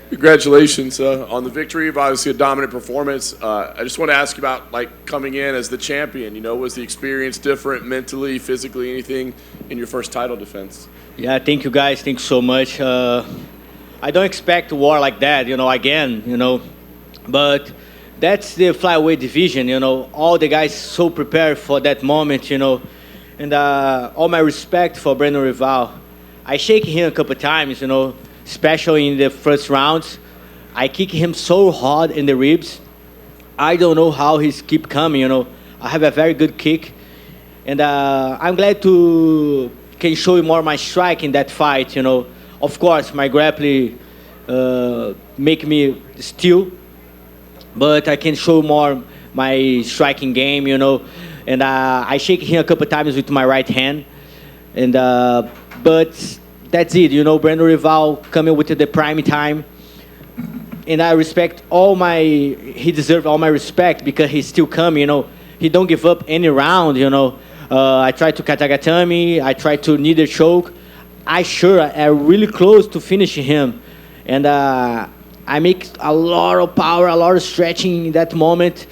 Congratulations on the victory. Obviously, a dominant performance. I just want to ask you about coming in as the champion. Was the experience different mentally, physically, anything in your first title defense? Yeah, thank you guys. Thank you so much. I don't expect war like that, again. But that's the flyweight division, All the guys so prepared for that moment, And all my respect for Brandon Rival. I shake him a couple times, especially in the first rounds. I kick him so hard in the ribs. I don't know how he's keep coming, I have a very good kick. And I'm glad to can show you more my strike in that fight, Of course, my grappling make me steal, but I can show more my striking game, And I shake him a couple times with my right hand. And but that's it, Brandon Rival coming with the prime time. And I respect he deserves all my respect because he's still coming, He don't give up any round, I try to katagatame, I try to neither choke. I'm really close to finishing him. And I make a lot of power, a lot of stretching in that moment.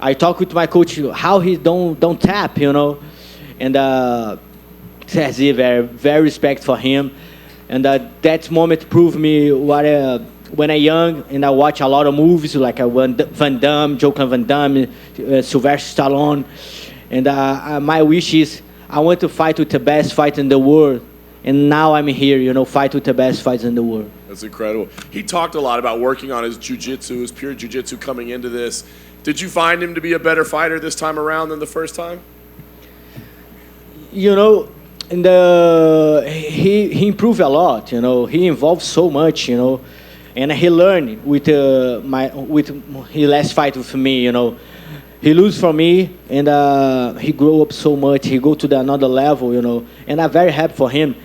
I talk with my coach how he don't tap, And that's it, very, very respect for him. And that moment proved me when I'm young and I watch a lot of movies like Van Damme, Joe Van Damme, Sylvester Stallone. And my wish is I want to fight with the best fighter in the world. And now I'm here, fight with the best fighters in the world. That's incredible. He talked a lot about working on his jiu-jitsu, his pure jiu-jitsu coming into this. Did you find him to be a better fighter this time around than the first time? And he improved a lot, He involved so much, And he learned with his last fight with me, He lose from me, and he grew up so much. He go to another level, And I'm very happy for him.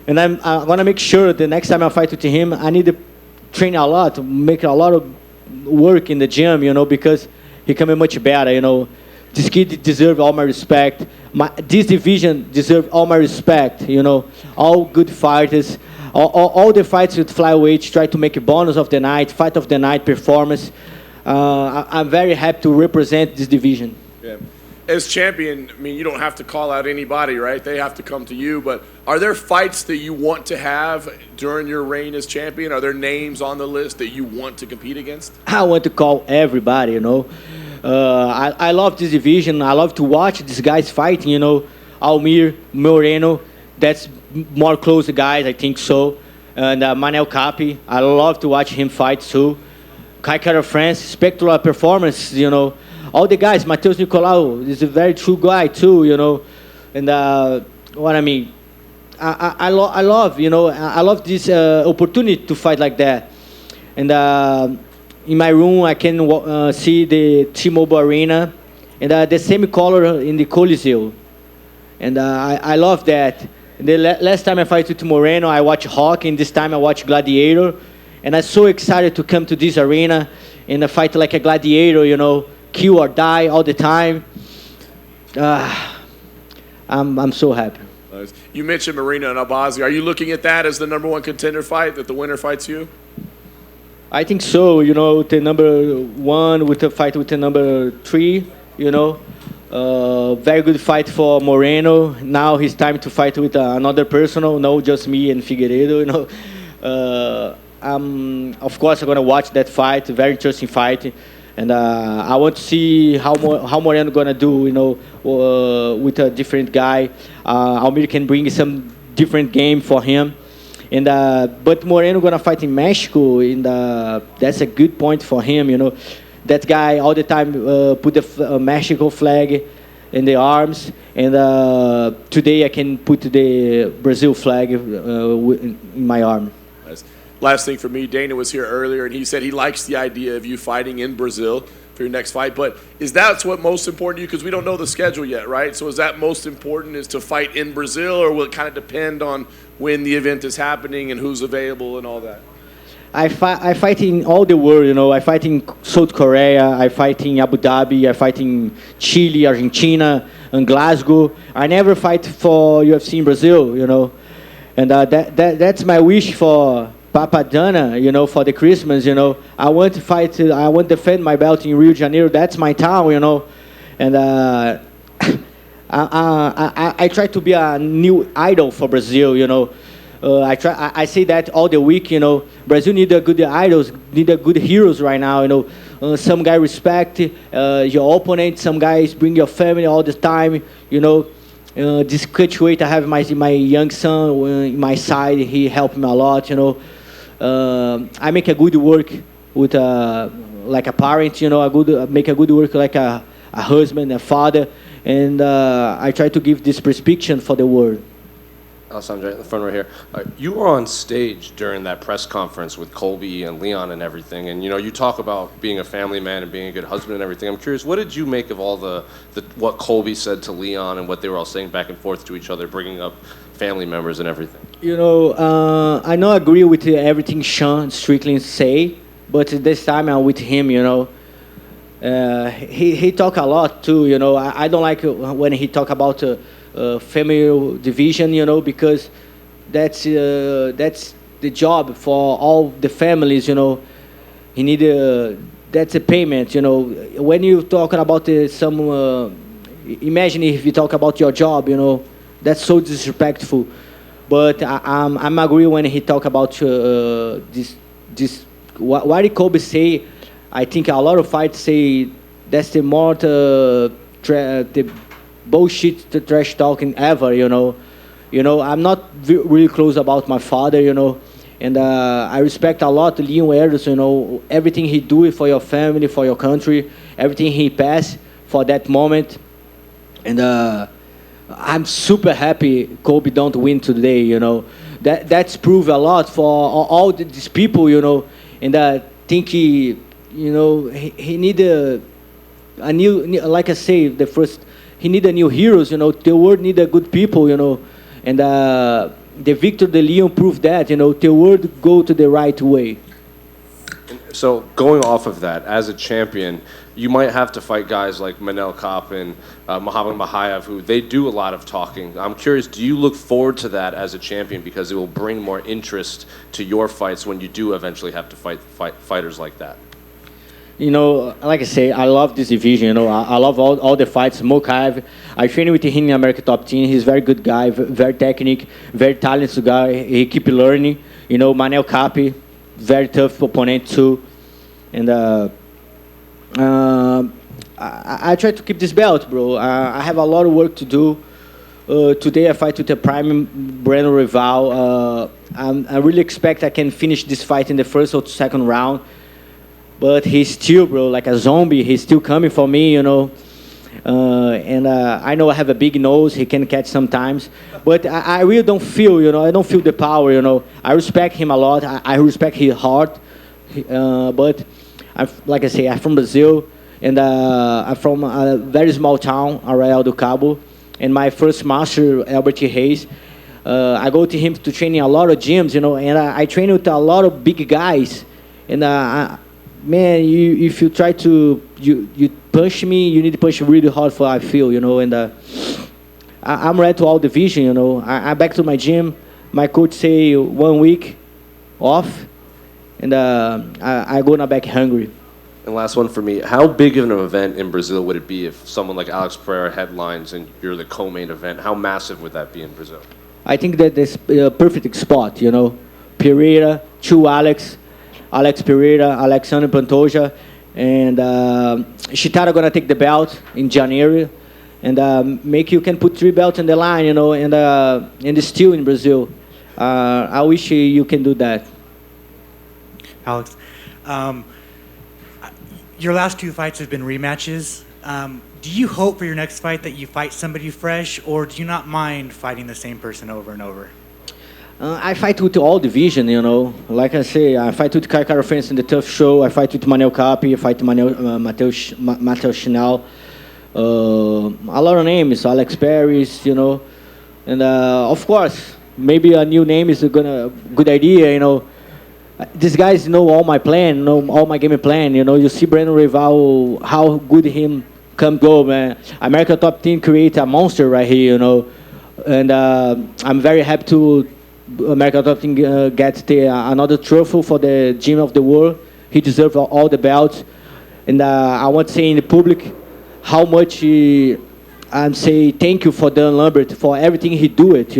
And I want to make sure the next time I fight with him, I need to train a lot, make a lot of work in the gym, because he coming much better, This kid deserves all my respect. This division deserves all my respect, All good fighters, all the fights with flyweight try to make a bonus of the night, fight of the night performance. I'm very happy to represent this division. Yeah. As champion, you don't have to call out anybody, right? They have to come to you. But are there fights that you want to have during your reign as champion? Are there names on the list that you want to compete against? I want to call everybody, I love this division. I love to watch these guys fighting, Almir, Moreno, that's more close guys, I think so. And Manel Capi, I love to watch him fight too. Kai Kara France, spectacular performance, All the guys, Matheus Nicolau is a very true guy too, And what I mean, I love, I love this opportunity to fight like that. And in my room, I can see the T-Mobile Arena and the same color in the Coliseo. And I love that. And the last time I fight with Moreno, I watched Rock, and this time I watched Gladiator. And I'm so excited to come to this arena and fight like a gladiator, kill or die all the time. I'm so happy. Nice. You mentioned Moreno and Albazi. Are you looking at that as the number one contender fight, that the winner fights you? I think so, the number one with the fight with the number three, Very good fight for Moreno. Now it's time to fight with another person, no just me and Figueiredo, Of course, I'm going to watch that fight, very interesting fight. And I want to see how Moreno going to do, with a different guy. Almir can bring some different game for him. And but Moreno going to fight in Mexico, and that's a good point for him, That guy all the time put the Mexico flag in the arms. And today I can put the Brazil flag in my arm. Nice. Last thing for me, Dana was here earlier, and he said he likes the idea of you fighting in Brazil for your next fight. But is that what's most important to you? Because we don't know the schedule yet, right? So is that most important, is to fight in Brazil, or will it kind of depend on when the event is happening and who's available and all that? I fight in all the world, I fight in South Korea, I fight in Abu Dhabi, I fight in Chile, Argentina, and Glasgow. I never fight for UFC in Brazil, And that's my wish for Papa Dana, for the Christmas, I want to fight, I want to defend my belt in Rio de Janeiro. That's my town, and I try to be a new idol for Brazil, I say that all the week, Brazil need a good idols, need a good heroes right now, some guy respect your opponent, some guys bring your family all the time, this coach weight, I have my young son in my side, he helped me a lot, I make a good work with like a parent, make a good work like a husband, a father, and I try to give this prescription for the world. Alexandre, in the front right here. You were on stage during that press conference with Colby and Leon and everything, and you talk about being a family man and being a good husband and everything. I'm curious, what did you make of all the what Colby said to Leon and what they were all saying back and forth to each other, bringing up family members and everything? I don't agree with everything Sean Strickland say, but this time I'm with him. He talk a lot too. I don't like when he talk about family division. Because that's the job for all the families. He need that's a payment. When you talking about some, imagine if you talk about your job. That's so disrespectful. But I'm agree when he talk about this what did Kobe say. I think a lot of fights say that's the more the bullshit, the trash talking ever. I'm not really close about my father. And I respect a lot Leon Edwards. Everything he do for your family, for your country, everything he passed for that moment. And I'm super happy Kobe don't win today. That's prove a lot for all these people. And I think he need a new, like I say, he need a new heroes. The world need a good people. And the Victor De Leon proved that. The world go to the right way. So going off of that, as a champion, you might have to fight guys like Manel Kape and Muhammad Mahayev, who they do a lot of talking. I'm curious, do you look forward to that as a champion because it will bring more interest to your fights when you do eventually have to fight fighters like that? Like I say, I love this division. I love all the fights. Mokaev, I train with him in American Top Team. He's a very good guy, very technical, very talented guy. He keep learning. Manel Kape, very tough opponent too. And I try to keep this belt, bro. I have a lot of work to do. Today I fight with a prime Breno rival. I really expect I can finish this fight in the first or second round. But he's still, bro, like a zombie. He's still coming for me, And I know I have a big nose. He can catch sometimes. But I really don't feel, I don't feel the power, I respect him a lot. I respect his heart. But, like I say, I'm from Brazil. And I'm from a very small town, Arraial do Cabo. And my first master, Albert Reis, I go to him to train in a lot of gyms, And I train with a lot of big guys. And man, if you try to you punch me, you need to punch really hard for I feel, And I'm ready to all division, I'm back to my gym. My coach say 1 week off, and I go now back hungry. And last one for me, how big of an event in Brazil would it be if someone like Alex Pereira headlines and you're the co-main event? How massive would that be in Brazil? I think that there's a perfect spot, Pereira, two Alex Pereira, Alexandre Pantoja, and Shitara gonna take the belt in January, and you can put 3 belts in the line, and it's still in Brazil. I wish you can do that. Alex, your last 2 fights have been rematches. Do you hope for your next fight that you fight somebody fresh, or do you not mind fighting the same person over and over? I fight with all division, Like I say, I fight with Kai Kara-France in the Tough Show. I fight with Manel Kape. I fight with Matheus Chinal. A lot of names, Alex Paris, And of course, maybe a new name is a good idea, These guys know all my plan, know all my game plan, You see Breno Rival, how good him come go, man. America Top Team create a monster right here, And I'm very happy to American Top Team gets another trophy for the Gym of the World. He deserves all the belts. And I want to say in the public how much I'm say thank you for Dan Lambert for everything he do it,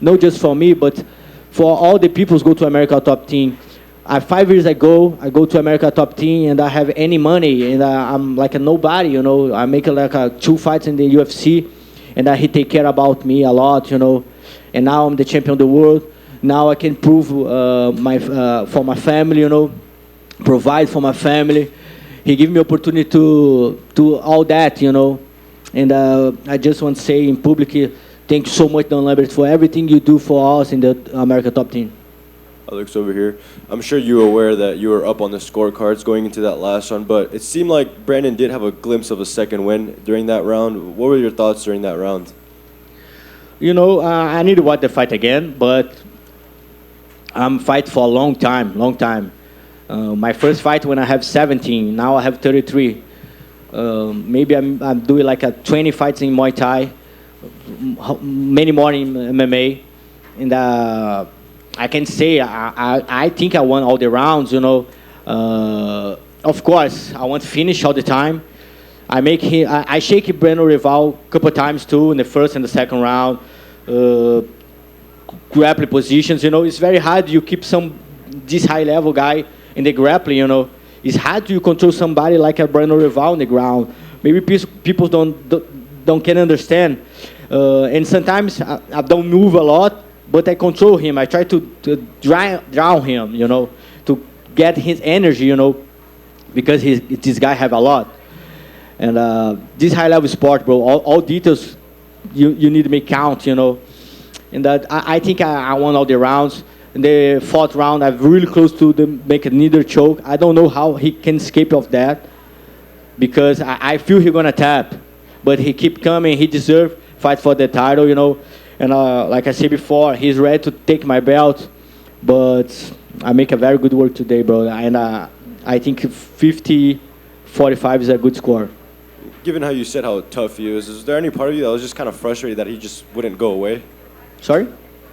not just for me, but for all the people who go to America Top Team. 5 years ago, I go to America Top Team and I have any money and I'm like a nobody, I make like 2 fights in the UFC and he take care about me a lot, and now I'm the champion of the world. Now I can prove for my family, provide for my family. He gave me opportunity to do all that, and I just want to say in public, thank you so much, Don Lambert, for everything you do for us in the America Top Team. Alex over here. I'm sure you were aware that you were up on the scorecards going into that last round, but it seemed like Brandon did have a glimpse of a second win during that round. What were your thoughts during that round? I need to watch the fight again, but I'm fight for a long time. My first fight when I have 17, now I have 33. Maybe I'm doing like 20 fights in Muay Thai, many more in MMA, and I can say I think I won all the rounds. Of course, I want to finish all the time. I shake Breno Rival a couple of times too in the first and the second round. Grappling positions, it's very hard. You keep this high level guy in the grappling, it's hard to control somebody like a Breno Rival on the ground. Maybe people don't can understand. And sometimes I don't move a lot, but I control him. I try to drown him, to get his energy, because this guy have a lot. And this high level sport, bro, all details you need to make count, And I think I won all the rounds. In the 4th round, I'm really close to make a neither choke. I don't know how he can escape of that because I feel he's going to tap. But he keep coming. He deserves fight for the title, And like I said before, he's ready to take my belt. But I make a very good work today, bro. And I think 50-45 is a good score. Given how you said how tough he is there any part of you that was just kind of frustrated that he just wouldn't go away? Sorry?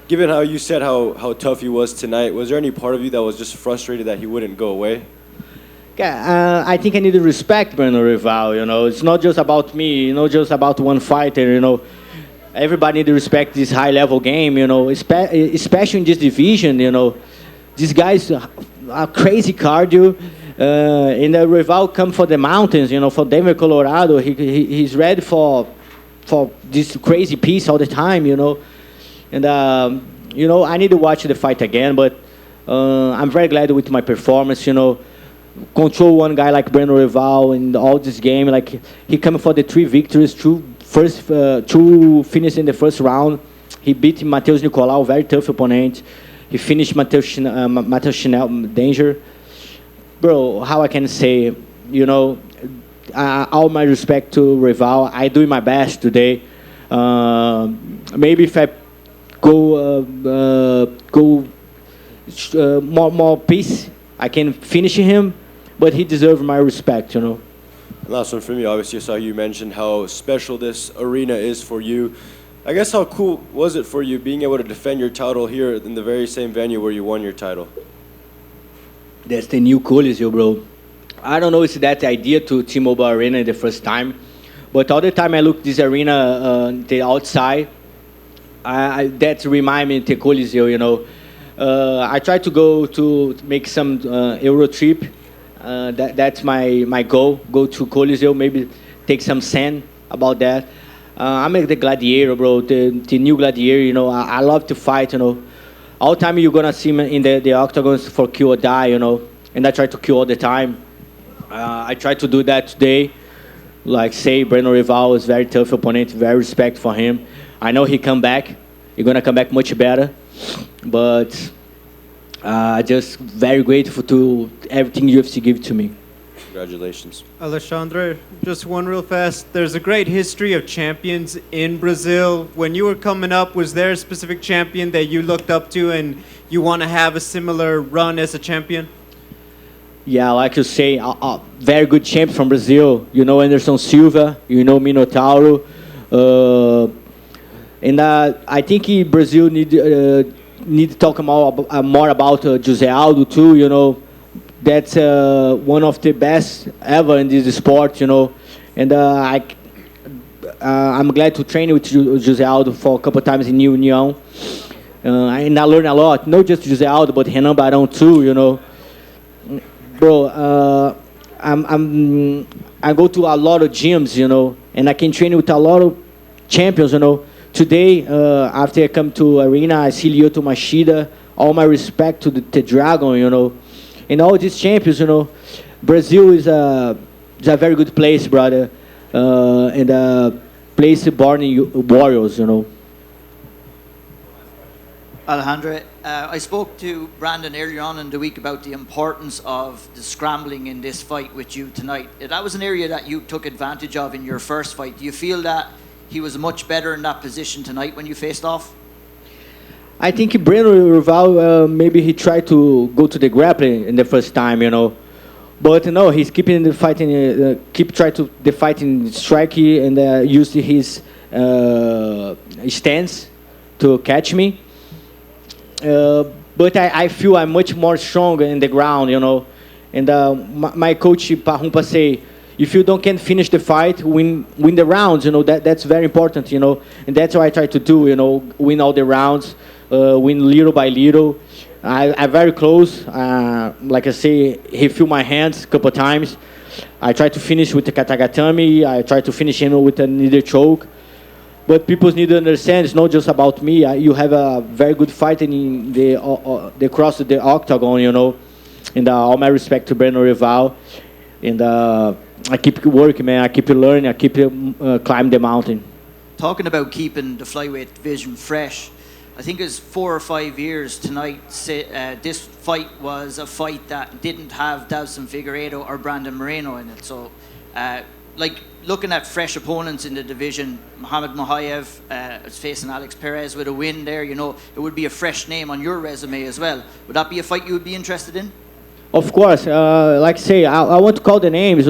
Given how you said how tough he was tonight, was there any part of you that was just frustrated that he wouldn't go away? Yeah, I think I need to respect Breno Rival, It's not just about me, not just about one fighter, Everybody need to respect this high-level game, especially in this division, These guys are crazy cardio. And the Rival come for the mountains, for Denver, Colorado. He's ready for this crazy piece all the time, And, I need to watch the fight again, but I'm very glad with my performance, Control one guy like Breno Rival in all this game. Like, he coming for the 3 victories, 2 finishes in the first round. He beat Matheus Nicolau, very tough opponent. He finished Matheus Chanel, danger. Bro, how I can say, all my respect to Rival. I do my best today. Maybe if I go more peace, I can finish him, but he deserves my respect, Last one for me, obviously, I saw you mentioned how special this arena is for you. I guess how cool was it for you being able to defend your title here in the very same venue where you won your title? That's the new Coliseo, bro. I don't know if that's the idea to T-Mobile Arena the first time, but all the time I look this arena, the outside, that remind me of the Coliseo, I try to go to make some Euro trip. That's my goal. Go to Coliseo, maybe take some sand about that. I'm the Gladiator, bro. The new Gladiator, I love to fight, All the time you're going to see me in the octagons for kill or die, And I try to kill all the time. I try to do that today. Like, say, Breno Rival is very tough opponent, very respect for him. I know he come back. He's going to come back much better. But just very grateful to everything UFC give to me. Congratulations. Alexandre, just one real fast. There's a great history of champions in Brazil. When you were coming up, was there a specific champion that you looked up to and you want to have a similar run as a champion? Yeah, like you say, very good champ from Brazil. Anderson Silva, Minotauro. And I think Brazil need need to talk more about Jose Aldo too. That's one of the best ever in this sport. And I'm glad to train with Jose Aldo for a couple of times in Union. And I learned a lot, not just Jose Aldo, but Renan Barão too. Bro, I go to a lot of gyms, and I can train with a lot of champions, Today, after I come to arena, I see Lyoto Machida. All my respect to the Dragon, and all these champions, Brazil is a very good place, brother, and a place born in warriors, Alejandro, I spoke to Brandon earlier on in the week about the importance of the scrambling in this fight with you tonight. That was an area that you took advantage of in your first fight. Do you feel that he was much better in that position tonight when you faced off? I think Breno Rival, maybe he tried to go to the grappling in the first time, But no, he's keeping the fighting, keep trying to the fighting strike and use his stance to catch me. But I feel I'm much more stronger in the ground, And my coach Parrumpa say, if you can't finish the fight, win the rounds, that's very important, And that's what I try to do, win all the rounds, win little by little. I'm very close. Like I say, he feel my hands a couple of times. I try to finish with the katagatame. I try to finish him with a needle choke. But people need to understand it's not just about me. You have a very good fight in the cross of the octagon, And all my respect to Breno Rival. And I keep working, man. I keep learning. I keep climbing the mountain. Talking about keeping the flyweight division fresh, I think it was 4 or 5 years tonight. This fight was a fight that didn't have Davison Figueiredo or Brandon Moreno in it. So, looking at fresh opponents in the division, Mohamed Mohayev is facing Alex Perez with a win there. It would be a fresh name on your resume as well. Would that be a fight you would be interested in? Of course, like I say, I want to call the names,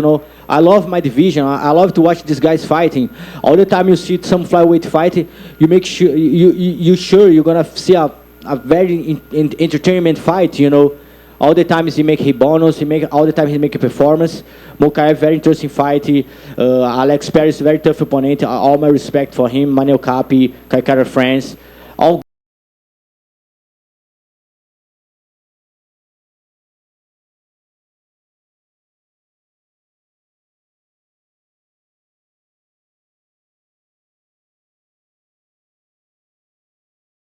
I love my division. I love to watch these guys fighting. All the time you see some flyweight fighting, you make sure you're gonna see a very entertainment fight. All the time he make bonus, all the time he make a performance. Mokaev, very interesting fight. Alex Perez, very tough opponent. All my respect for him. Manuel Capi, Kaikara France, all